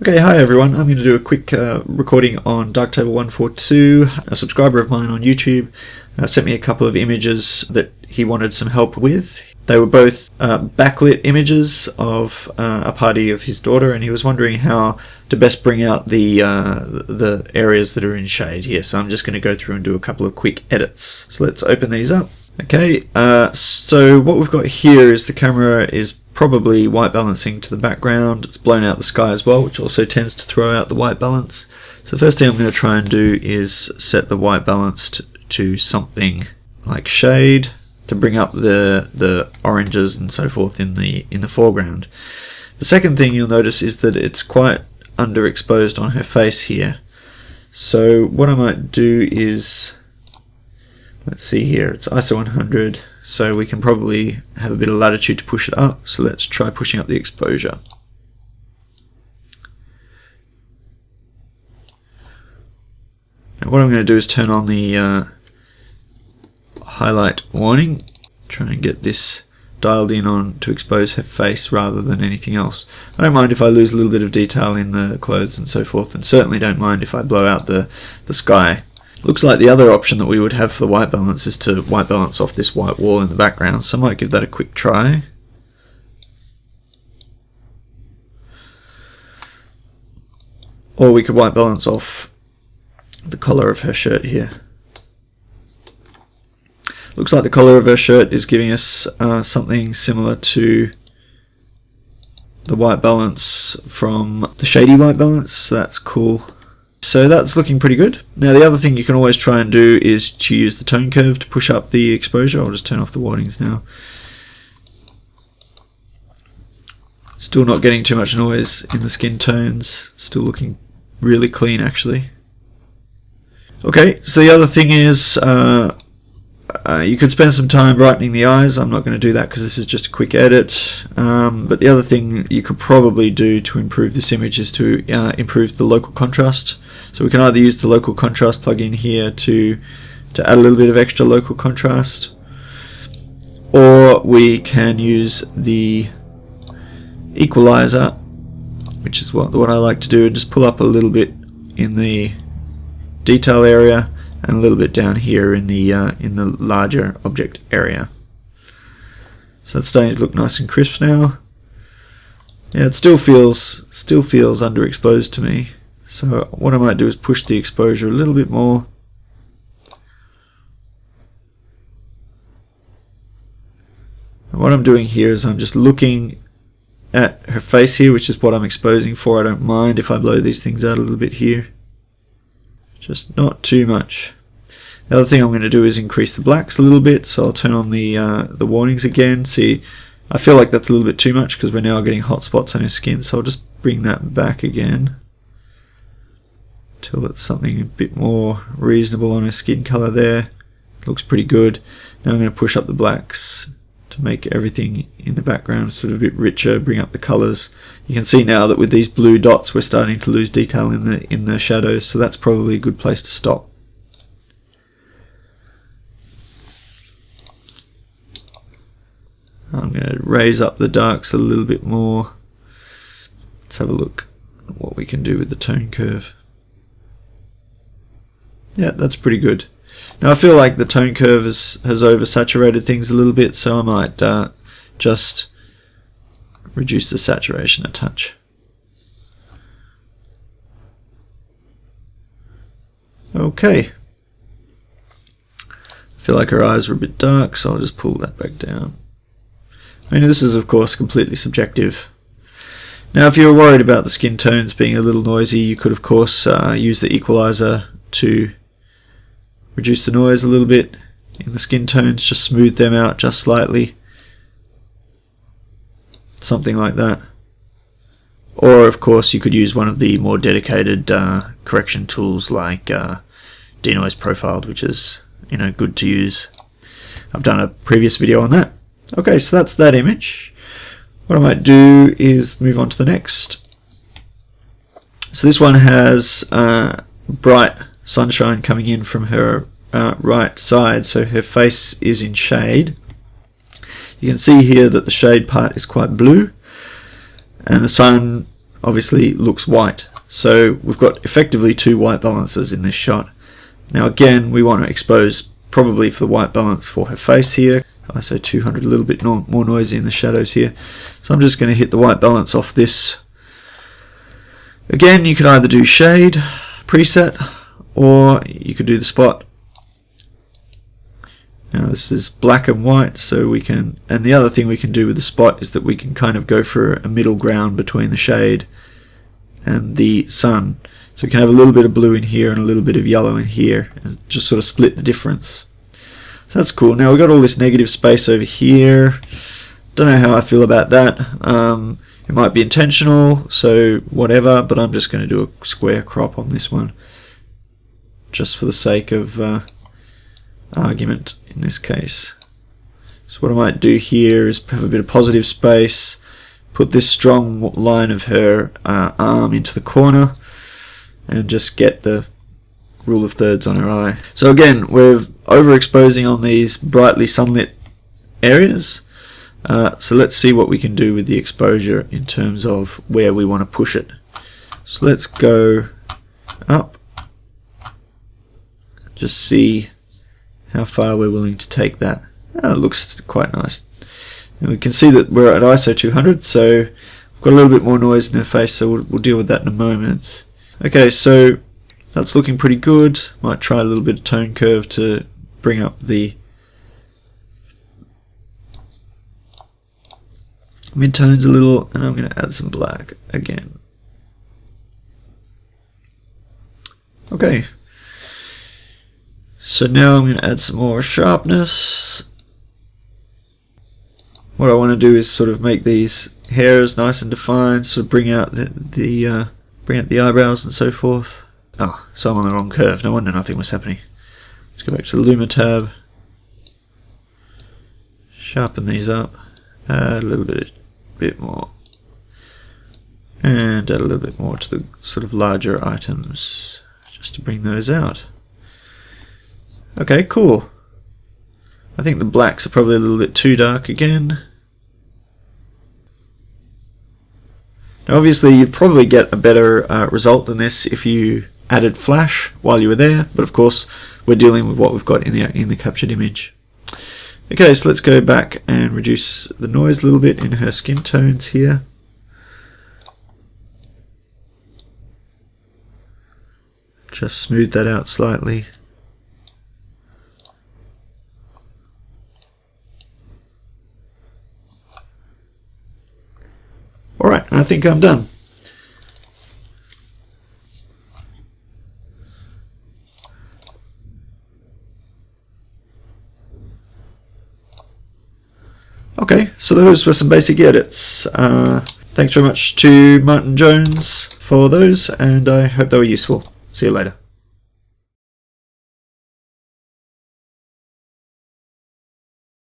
Okay, hi everyone. I'm going to do a quick recording on Darktable 142. A subscriber of mine on YouTube sent me a couple of images that he wanted some help with. They were both backlit images of a party of his daughter, and he was wondering how to best bring out the areas that are in shade here. So I'm just going to go through and do a couple of quick edits. So let's open these up. Okay, so what we've got here is the camera is probably white balancing to the background. It's blown out the sky as well, which also tends to throw out the white balance. So the first thing I'm going to try and do is set the white balance to something like shade to bring up the oranges and so forth in the foreground. The second thing you'll notice is that it's quite underexposed on her face here. So what I might do is, let's see here, it's ISO 100, so we can probably have a bit of latitude to push it up. So let's try pushing up the exposure. Now what I'm going to do is turn on the highlight warning, try and get this dialed in on to expose her face rather than anything else. I don't mind if I lose a little bit of detail in the clothes and so forth, and certainly don't mind if I blow out the sky. Looks like the other option that we would have for the white balance is to white balance off this white wall in the background, so I might give that a quick try. Or we could white balance off the collar of her shirt here. Looks like the collar of her shirt is giving us something similar to the white balance from the shady white balance, so that's cool. So that's looking pretty good. Now the other thing you can always try and do is to use the tone curve to push up the exposure. I'll just turn off the warnings now. Still not getting too much noise in the skin tones. Still looking really clean actually. Okay, so the other thing is you could spend some time brightening the eyes. I'm not going to do that because this is just a quick edit. But the other thing you could probably do to improve this image is to improve the local contrast. So we can either use the local contrast plugin here to add a little bit of extra local contrast, or we can use the equalizer, which is what I like to do, and just pull up a little bit in the detail area and a little bit down here in the larger object area. So it's starting to look nice and crisp now. Yeah, it still feels underexposed to me. So what I might do is push the exposure a little bit more. And what I'm doing here is I'm just looking at her face here, which is what I'm exposing for. I don't mind if I blow these things out a little bit here. Just not too much. The other thing I'm going to do is increase the blacks a little bit, so I'll turn on the warnings again. See, I feel like that's a little bit too much because we're now getting hot spots on her skin, so I'll just bring that back again till it's something a bit more reasonable on her skin color there. It looks pretty good. Now I'm going to push up the blacks to make everything in the background sort of a bit richer, bring up the colors. You can see now that with these blue dots we're starting to lose detail in the shadows, so that's probably a good place to stop. I'm going to raise up the darks a little bit more. Let's have a look at what we can do with the tone curve. Yeah, that's pretty good. Now I feel like the tone curve has oversaturated things a little bit, so I might just reduce the saturation a touch. Okay. I feel like her eyes are a bit dark, so I'll just pull that back down. I mean, this is of course completely subjective. Now if you're worried about the skin tones being a little noisy, you could of course use the equalizer to reduce the noise a little bit in the skin tones, just smooth them out just slightly. Something like that. Or of course you could use one of the more dedicated correction tools like denoise profiled, which is good to use. I've done a previous video on that. Okay, so that's that image. What I might do is move on to the next. So this one has bright sunshine coming in from her right side, so her face is in shade. You can see here that the shade part is quite blue, and the sun obviously looks white. So we've got effectively two white balances in this shot. Now again, we want to expose probably for the white balance for her face here. ISO 200, a little bit more noisy in the shadows here. So I'm just going to hit the white balance off this. Again, you could either do shade preset, or you could do the spot. Now this is black and white, so we can, and the other thing we can do with the spot is that we can kind of go for a middle ground between the shade and the sun. So we can have a little bit of blue in here and a little bit of yellow in here, and just sort of split the difference. So that's cool. Now we've got all this negative space over here. Don't know how I feel about that. It might be intentional, so whatever, but I'm just going to do a square crop on this one, just for the sake of argument in this case. So what I might do here is have a bit of positive space, put this strong line of her arm into the corner, and just get the rule of thirds on her eye. So again, we're overexposing on these brightly sunlit areas. So let's see what we can do with the exposure in terms of where we want to push it. So let's go up, just see how far we're willing to take that. It looks quite nice. And we can see that we're at ISO 200, so we've got a little bit more noise in her face, so we'll deal with that in a moment. Okay, so that's looking pretty good. Might try a little bit of tone curve to bring up the midtones a little, and I'm going to add some black again. Okay, so now I'm going to add some more sharpness. What I want to do is sort of make these hairs nice and defined, sort of bring out the eyebrows and so forth. Oh, so I'm on the wrong curve. No wonder nothing was happening. Let's go back to the Luma tab, sharpen these up, add a little bit more, and add a little bit more to the sort of larger items, just to bring those out. Okay, cool. I think the blacks are probably a little bit too dark again. Now obviously you'd probably get a better result than this if you added flash while you were there, but of course we're dealing with what we've got in the captured image. Okay, so let's go back and reduce the noise a little bit in her skin tones here. Just smooth that out slightly. Alright, I think I'm done. Okay, so those were some basic edits. Thanks very much to Martin Jones for those, and I hope they were useful. See you later.